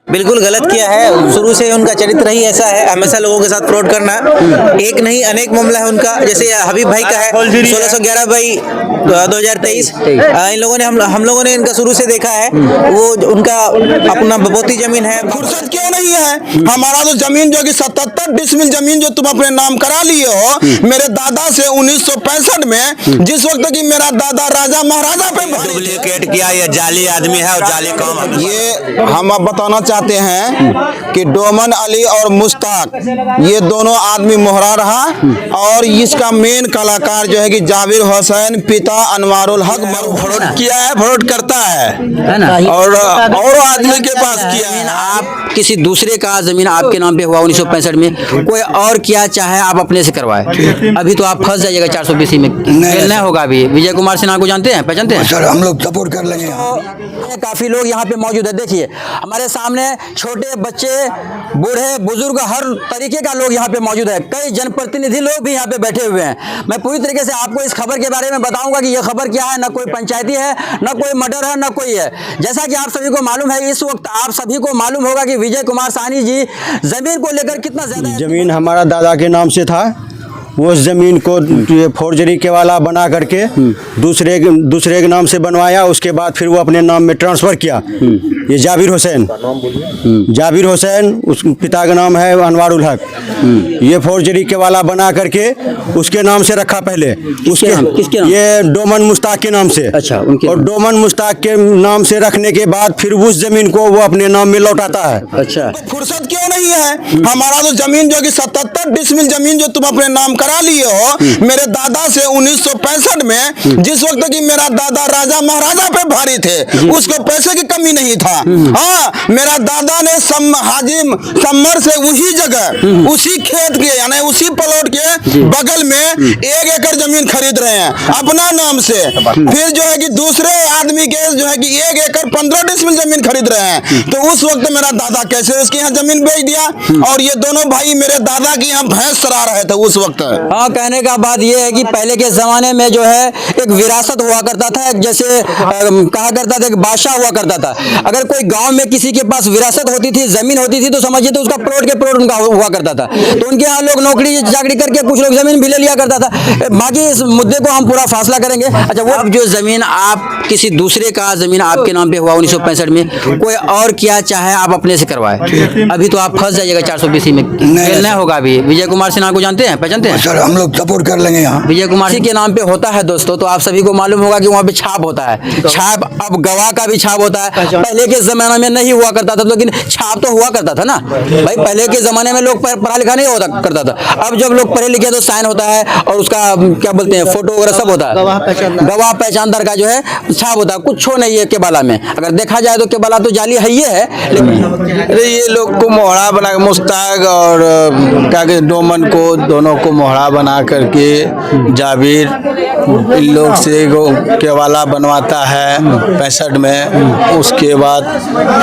बिल्कुल गलत किया है। शुरू से उनका चरित्र ही ऐसा है, हमेशा लोगों के साथ फ्रॉड करना। एक नहीं अनेक मामला है उनका, जैसे हबीब भाई का है 1611 भाई 2023। इन लोगों ने हम लोगों ने इनका शुरू से देखा है। वो उनका अपना बपोती जमीन है। फुर्सत क्यों नहीं है? हमारा तो जमीन जो कि 77 डिसमिल जमीन जो तुम अपने नाम करा लिए हो, मेरे दादा से 1965 में, जिस वक्त की मेरा दादा राजा महाराजा पे डुप्लीकेट किया, ये जाली आदमी है और जाली काम। ये हम अब बताना चाहते हैं कि डोमन अली और मुश्ताक ये दोनों आदमी मोहरा रहा, और इसका मेन कलाकार जो है कि जाबिर हुसैन पिता अनवारुल हक फ्रॉड किया है, फ्रॉड करता है ना? और आदमी के पास किया है। आप किसी दूसरे का जमीन आपके नाम पे हुआ 1965 में, कोई और किया चाहे आप अपने से करवाए, अभी तो आप फंस जाइएगा 420 में। नहीं होगा। अभी विजय कुमार सिन्हा को जानते हैं, पहचानते हैं? सर हम लोग सपोर्ट कर लेंगे। काफी लोग यहाँ पे मौजूद है। देखिए हमारे सामने छोटे बच्चे, बूढ़े बुजुर्ग, हर तरीके का लोग यहाँ पे मौजूद है। कई जनप्रतिनिधि लोग भी यहाँ पे बैठे हुए हैं। मैं पूरी तरीके से आपको इस खबर के बारे में बताऊंगा कि यह खबर क्या है। ना कोई पंचायती है, ना कोई मर्डर है, ना कोई है। जैसा कि आप सभी को मालूम है, इस वक्त आप सभी को मालूम होगा कि विजय कुमार साहनी जी जमीन को लेकर कितना ज्यादा जमीन हमारा दादा के नाम से था। वो ज़मीन को फोर्जरी के वाला बना करके दूसरे के नाम से बनवाया। उसके बाद फिर वो अपने नाम में ट्रांसफ़र किया। ये जाबिर हुसैन उस पिता का नाम है अनवारुल हक। ये फोर्जरी के वाला बना करके उसके नाम से रखा पहले। किसके नाम? ये डोमन मुश्ताक के नाम से। अच्छा, उनके और डोमन मुश्ताक के नाम से रखने के बाद फिर उस जमीन को वो अपने नाम में लौटाता है। अच्छा, फुर्सत क्यों नहीं है? हमारा तो जमीन जो कि 77 डिसमिल जमीन जो तुम अपने नाम करा लिए हो, मेरे दादा से 1965 में, जिस वक्त की मेरा दादा राजा महाराजा पे भारी थे, उसको पैसे की कमी नहीं था। हाँ, मेरा दादा ने हाजिम सम्मर से उसी जगह, उसी खेत के यानी उसी प्लॉट के बगल में 1 एकड़ जमीन खरीद रहे हैं अपना नाम से। फिर जो है कि दूसरे आदमी के जो है कि 1 एकड़ 15 डिसमिल जमीन खरीद रहे हैं। तो उस वक्त मेरा दादा कैसे उसके यहाँ जमीन बेच दिया, और ये दोनों भाई मेरे दादा की यहाँ भैंस चरा रहे थे उस वक्त। हाँ, कहने का बात यह है कि पहले के जमाने में जो है एक विरासत हुआ करता था, जैसे कहा करता था एक बादशाह हुआ करता था। अगर कोई गांव में किसी के पास विरासत होती थी, जमीन होती थी, तो समझिए तो उसका प्लॉट के प्लॉट उनका हुआ करता था। तो उनके यहाँ लोग नौकरी चाकरी करके कुछ लोग जमीन भी ले लिया करता था। बाकी इस मुद्दे को हम पूरा फासला करेंगे। अच्छा, वो अब जो जमीन आप किसी दूसरे का जमीन आपके नाम पे हुआ 1965 में, कोई और किया चाहे आप अपने से करवाए, अभी तो आप फंस जाइएगा 420 में। नहीं होगा। अभी विजय कुमार सिन्हा को जानते हैं, पहचानते हैं? सर हम लोग सपोर्ट कर लेंगे। यहाँ विजय कुमार के नाम पे होता है दोस्तों, तो आप सभी को मालूम होगा कि वहाँ पे छाप होता है। छाप अब गवाह का भी छाप होता है। पहले के जमाने में नहीं हुआ करता था, लेकिन छाप तो हुआ करता था ना भाई। पहले के जमाने में लोग पढ़ा लिखा नहीं होता करता था। अब जब लोग पढ़े लिखे तो साइन होता है, और उसका क्या बोलते हैं, फोटो वगैरह सब होता है। गवाह पहचानदार का जो है छाप होता है। कुछ नहीं है केबाला में। अगर देखा जाए तो केबाला तो जाली है ही है, लेकिन ये लोग को मोहरा बना के मुश्ताक और क्या कहते डोमन को, दोनों को मोहरा बना करके जाबिर इन लोग से केवाला बनवाता है 65 में। उसके बाद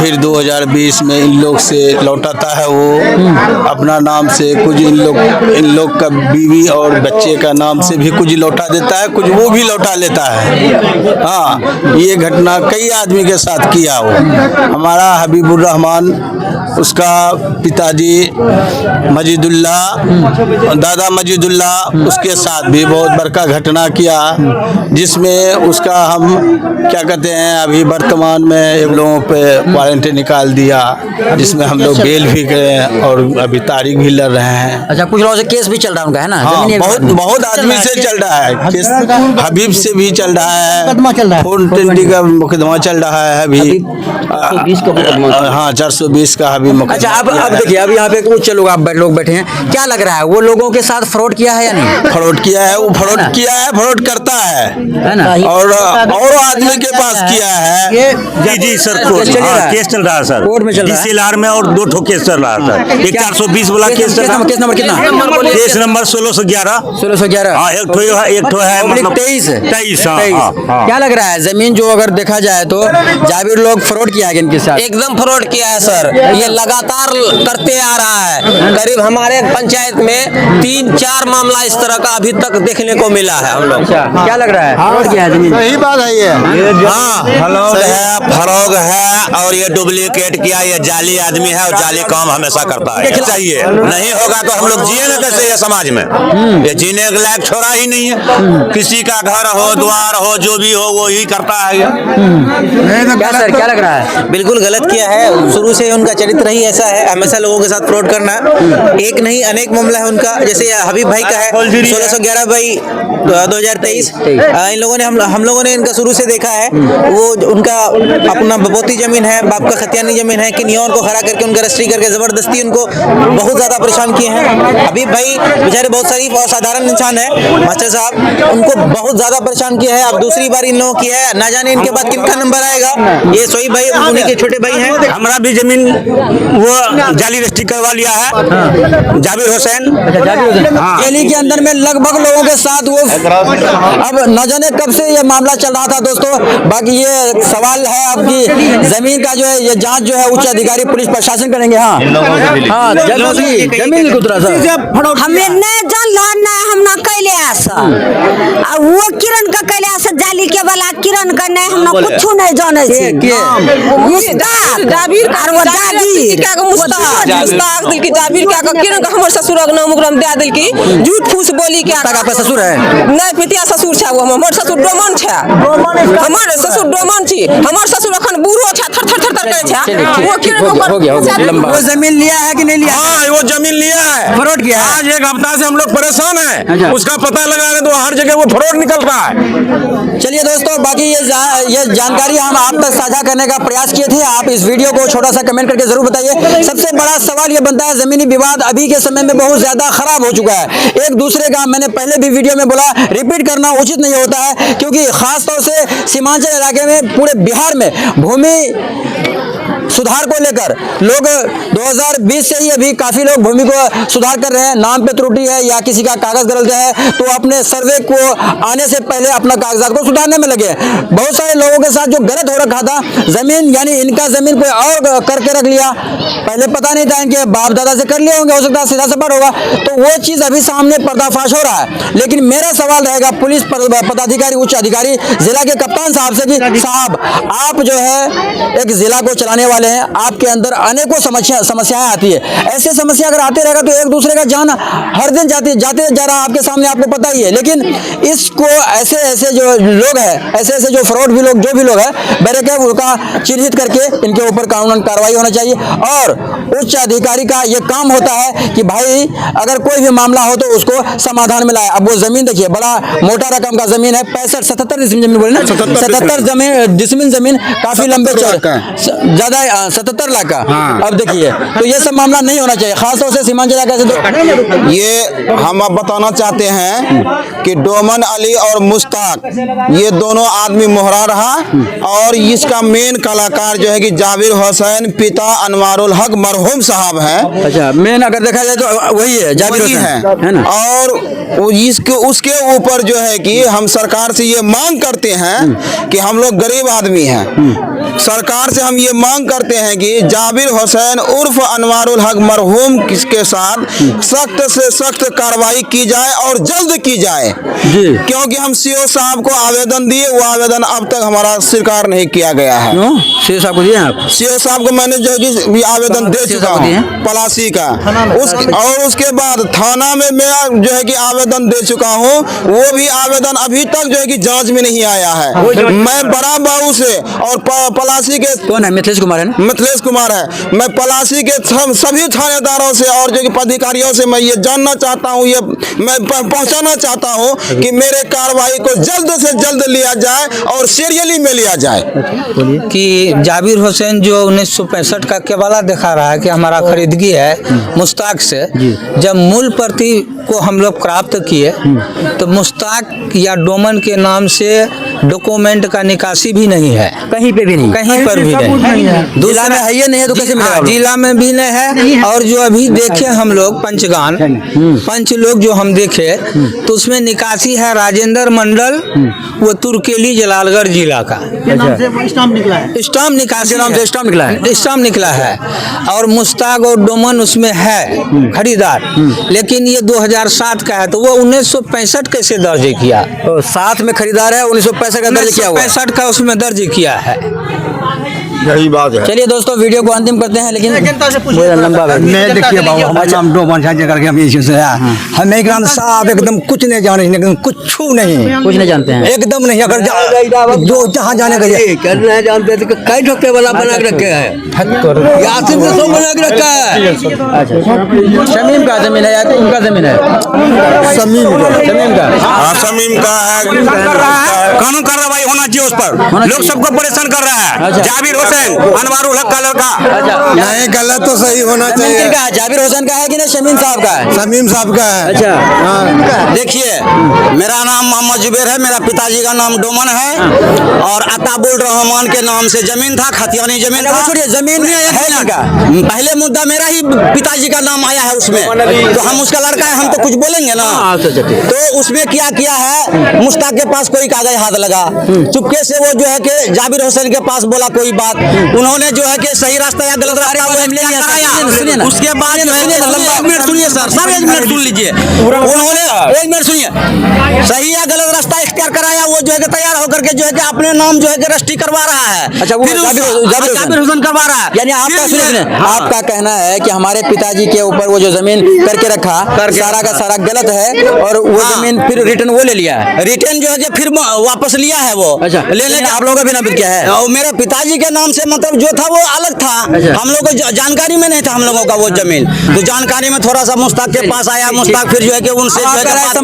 फिर 2020 में इन लोग से लौटाता है वो अपना नाम से। कुछ इन लोग का बीवी और बच्चे का नाम से भी कुछ लौटा देता है, कुछ वो भी लौटा लेता है। हाँ, ये घटना कई आदमी के साथ किया। वो हमारा हबीबुर रहमान, उसका पिताजी मजीदुल्ला, दादा मजीदुल्ला, उसके साथ भी बहुत बड़का घटना किया, जिसमें उसका हम क्या कहते हैं अभी वर्तमान में एक लोगों पे वारंट निकाल दिया, जिसमें हम लोग बेल भी गए और अभी तारीख भी लड़ रहे हैं। अच्छा, कुछ लोगों से केस भी चल रहा है उनका, है ना? हाँ, बहुत आदमी से चल रहा है केस। हबीब से भी चल रहा है, 420 का मुकदमा चल रहा है अभी। 420 का अभी मुकदमा। अच्छा, अब देखिए, अब यहाँ पे कुछ लोग लोग बैठे हैं, क्या लग रहा है वो लोगों के साथ फ्रॉड किया है या नहीं? फ्रॉड किया है, वो फ्रॉड किया है, फ्रॉड करता है ना? और आदमी के पास किया है। जी सर, केस चल रहा है सर, कोर्ट में चल रहा है। DCLR में, और 2 ठो केस चल रहा है सर। एक 420 वाला केस चल रहा है। केस नंबर कितना? Case number 1611। 1611। हाँ, एक ठो है मतलब 23। हाँ। क्या लग रहा है जमीन जो अगर देखा जाए तो जाबिर लोग फ्रॉड किया है इनके साथ? एकदम फ्रॉड किया है सर। ये लगातार करते आ रहा है। करीब हमारे पंचायत में 3-4 मामला इस तरह का अभी तक देखने को मिला है हम लोग। क्या लग रहा है फ्रॉड किया है जमीन? सही बात है ये। हाँ, फरोग है और ये डुप्लीकेट किया, ये जाली आदमी है और जाली काम हमेशा करता है। चाहिए नहीं होगा तो हम लोग जिए ना कैसे ये समाज में? ये जीने के लायक छोड़ा ही नहीं है। किसी का घर हो द्वार हो जो भी हो वो ही करता है ये। क्या सर क्या लग रहा है? बिल्कुल गलत किया है। शुरू से उनका चरित्र ही ऐसा है, हमेशा लोगों के साथ फ्रॉड करना। एक नहीं अनेक मामला है उनका, जैसे हबीब भाई का है 1611 बाई 2023। इन लोगों ने हम लोगों ने इनका शुरू से देखा है। वो उनका अपना बपोती जमीन है, बाप का खतियानी जमीन है, किन्हीं को खड़ा करके उनका रजिस्ट्री करके जबरदस्ती उनको बहुत ज्यादा परेशान किए हैं। हबीब भाई बेचारे बहुत शरीफ और साधारण इंसान है, मास्टर साहब उनको बहुत ज्यादा परेशान किया है। अब दूसरी बार इन लोगों की है, ना जाने इनके बाद किनका नंबर आएगा। ये सोई भाई उन्हीं के छोटे भाई हैं। हमारा भी जमीन वो जाली रजिस्ट्री करवा लिया है जाबिर हुसैन। दिल्ली के अंदर में लगभग लोगों के साथ वो अब न जाने कब से ये मामला चल रहा था दोस्तों। बाकी ये सवाल है आपकी जमीन का जो है ये जांच जो है उच्च अधिकारी पुलिस प्रशासन करेंगे। हाँ हाँ जमीन कुतरा सर हमें नहीं जानल नहीं हम ना कैले वो किरण का कैले जाली के वाला किरण का नहीं हम कुछ नहीं जाने हमर ससुर नाम ओकराम दे दिल की झूठ फूस बोली के आपका ससुर है? नहीं पितिया ससुर छै, हमर ससुर डोमन छै। हमर ससुर डोमन छी, हमर ससुर अखन बूढ़ो छै, थर थर थर थर करे छै। वो किरण हो गया लंबा। वो जमीन लिया है कि नहीं लिया? हाँ वो जमीन लिया है, फ्रॉड किया है। आज 1 हफ्ता से हम लोग परेशान हैं। अच्छा। उसका पता लगा रहे तो हर जगह वो फ्रॉड निकल रहा है। चलिए दोस्तों बाकी ये जानकारी हम आप तक साझा करने का प्रयास किए थे। आप इस वीडियो को छोटा सा कमेंट करके जरूर बताइए। सबसे बड़ा सवाल ये बनता है जमीनी विवाद अभी के समय में बहुत ज्यादा खराब हो चुका है। एक दूसरे का मैंने पहले भी वीडियो में बोला, रिपीट करना उचित नहीं होता है, क्योंकि खास तौर से सीमांचल इलाके में पूरे बिहार में भूमि सुधार को लेकर लोग 2020 से ही अभी काफी लोग भूमि को सुधार कर रहे हैं। नाम पे त्रुटि है या किसी का कागज गलत है तो अपने सर्वे को आने से पहले अपना कागजात को सुधारने में लगे। बहुत सारे लोगों के साथ जो गलत हो रखा था, जमीन यानी इनका जमीन कोई और करके रख लिया, पहले पता नहीं था, इनके बाप दादा से कर लिए होंगे, हो सकता है सीधा सफर होगा, तो वो चीज अभी सामने पर्दाफाश हो रहा है। लेकिन मेरा सवाल रहेगा पुलिस पदाधिकारी उच्च अधिकारी जिला के कप्तान साहब से कि साहब आप जो है एक जिला को चलाने वाले हैं, आपके अंदर अनेकों समस्याएं आती है। ऐसे समस्या अगर आते रहेगा तो एक दूसरे का जान हर दिन जाते जा रहा है, आपके सामने आपको पता ही है। लेकिन इसको ऐसे जो लोग हैं, ऐसे जो फ्रॉड भी लोग जो भी लोग हैं बैरिकेड उनका चिन्हित करके इनके ऊपर कानूनन कार्रवाई होना चाहिए। और उच्च अधिकारी का ये काम होता है कि भाई अगर कोई भी मामला हो तो उसको समाधान में लाए। अब वो जमीन देखिए बड़ा मोटा रकम का जमीन है, 65-77 डिसमिल जमीन बोले ना, 77 डिसमिल जमीन काफी लंबे ज्यादा 77 लाख का। अब देखिए तो ये सब मामला नहीं होना चाहिए, खासतौर से सीमांचल इलाके से। तो ये हम अब बताना चाहते हैं कि डोमन अली और मुश्ताक ये दोनों आदमी मोहरा रहा और इसका मेन कलाकार जो है कि जाबिर हुसैन पिता अनवारुल हक मरहूम साहब हैं। अच्छा मेन अगर देखा जाए तो वही है जाबिर हुसैन है ना। और उसके ऊपर जो है कि हम सरकार से ये मांग करते हैं कि हम लोग गरीब आदमी हैं, सरकार से हम ये मांग करते हैं कि जाबिर हुसैन उर्फ अनवारुल हक मरहूम के साथ सख्त से सख्त कार्रवाई की जाए और जल्द की जाए जी। क्योंकि हम सीओ साहब को आवेदन दिए, वो आवेदन अब तक हमारा स्वीकार नहीं किया गया है। सीओ साहब को दिए आप? सीओ साहब को मैंने जो है कि आवेदन दे चुका हूँ पलासी का, और उसके बाद थाना में मैं जो है कि आवेदन दे चुका हूँ, वो भी आवेदन अभी तक जो है कि जांच में नहीं आया है। मैं बड़ा बाबू से और पलासी के कौन है? मिथिलेश कुमार है ना? मिथिलेश कुमार है। मैं पलासी के सभी थानेदारों से और जो कि पदाधिकारियों से मैं ये जानना चाहता हूँ, ये मैं पहुंचाना चाहता हूँ कि मेरे कार्रवाई को जल्द से जल्द लिया जाए और सीरियली में लिया जाए। कि जाबिर हुसैन जो 1965 का केवाला दिखा रहा है कि हमारा खरीदगी है मुश्ताक से, जब मूल प्रति को हम लोग प्राप्त किए तो मुश्ताक या डोमन के नाम से डॉक्यूमेंट का निकासी भी नहीं है, कहीं पे भी नहीं, कहीं पर भी नहीं है। जिला में है ये नहीं है तो कैसे मिलेगा? जिला में भी नहीं है। और जो अभी देखे हम लोग पंचगान पंच लोग जो हम देखे तो उसमें निकासी है राजेंद्र मंडल, वो तुर्केली जलालगढ़ जिला का स्टाम्प निकासी नाम से स्टाम्प निकला है। और मुश्ताक और डोमन उसमें है खरीदार, लेकिन ये 2007 का है तो वो 1965 कैसे दर्ज किया? तो साथ में खरीदार है 1965 का दर्ज किया हुआ है। 65 का उसमें दर्ज किया है। यही बात है। चलिए दोस्तों वीडियो को अंतिम करते हैं, लेकिन लंबा मैं देखिए बाबू हमारा नाम डोमन है करके हम इसी से हम एकदम साफ एकदम कुछ नहीं जाने एकदम कुछ कुछ नहीं जानते हैं एकदम नहीं। अगर जो जहाँ जाने का करना जानते थे कई ठोके वाला बना के रखे हैं, यासिन ने सब बना के रखा है। अच्छा, शमीम का जमीन है या तो उनका जमीन है? शमीम का हाँ शमीम का है, कानून कार्रवाई होना चाहिए उस पर। लोग सबको परेशान कर रहा है। जाबिर हुसैन अनवारुल हक का लड़का। नहीं गलत तो सही होना चाहिए। किनका है? जाबिर हुसैन का है कि नहीं शमीम साहब का है? शमीम साहब का है। अच्छा, देखिए मेरा नाम मोहम्मद जुबैर है, मेरा पिताजी का नाम डोमन है और अताबुल रहमान के नाम से जमीन था, खतियानी जमीन था। छोड़िए, जमीन है किनका? पहले मुद्दा मेरा ही पिताजी का नाम आया है उसमें, तो हम उसका लड़का है, हम तो कुछ बोलेंगे ना। तो उसमें क्या किया है, मुश्ताक के पास कोई कागज हाथ लगा, चुपके से वो जो है कि जाबिर हुसैन के पास बोला कोई बात, उन्होंने जो है कि सही रास्ता या गलत रास्ता वो कराया। उसके बाद जो है एक मिनट सुनिए सर एक मिनट सुन लीजिए। उन्होंने एक मिनट सुनिए, सही या गलत रास्ता इख्तियार कराया, वो जो है कि तैयार होकर के जो है कि अपने नाम जो है कि रजिस्ट्री करवा रहा है। अच्छा, वो जाबिर हुसैन करवा रहा है। यानी आपका कहना है कि हमारे पिताजी के ऊपर वो जो जमीन करके रखा सारा का सारा गलत है और वो जमीन फिर रिटर्न वो ले लिया है, रिटर्न जो है कि फिर वापस लिया है वो। अच्छा, लेने आप लोगों का भी नाम क्या है? और मेरे पिताजी के नाम से मतलब जो था वो अलग था। हम लोगों को जानकारी में नहीं था हम लोगों का वो जमीन, तो जानकारी में थोड़ा सा मुश्ताक के पास आया। मुश्ताक फिर जो है कि उनसे जो है कि बात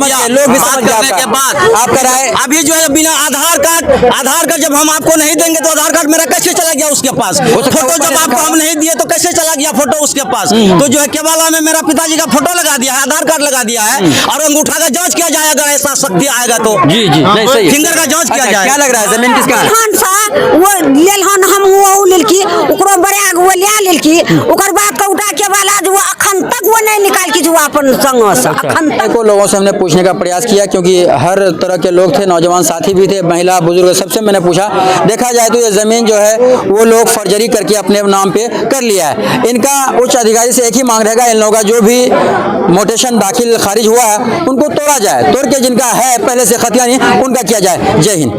करने के बाद आपका राय अभी जो है बिना आधार कार्ड जब हम आपको नहीं देंगे तो आधार कार्ड मेरा कैसे चला गया उसके पास? फोटो जब आपको हम नहीं दिए तो कैसे चला गया फोटो उसके पास? तो जो है केवाला में मेरा पिताजी का फोटो लगा दिया है, आधार कार्ड लगा दिया है और अंगूठा का जांच किया जाएगा। अगर ऐसा शक्ति आएगा तो जी नहीं सही, फिंगर का जांच किया जाएगा। क्या लग रहा है जमीन किसका है? खान सा वो लेल हन हम वो लेलकी ओकरो बड़े वो लिया लेलकी ओकर बाद का उठा के वाला जो अखन तक वो नहीं निकाल के जो अपन संग से अखन तक को लोगों से हमने पूछने का प्रयास किया, क्योंकि हर तरह के लोग थे, नौजवान साथी भी थे, महिला बुजुर्ग, सबसे मैंने पूछा। देखा जाए तो ये जमीन जो है वो लोग फर्जरी करके अपने नाम पे कर लिया है। इनका उच्च अधिकारी से एक ही मांग रहेगा, इन लोगों का जो भी मोटेशन दाखिल खारिज हुआ है उनको तोड़ा जाए, तोड़ के जिनका है पहले से खतियानी उनका किया जाए। जय हिंद।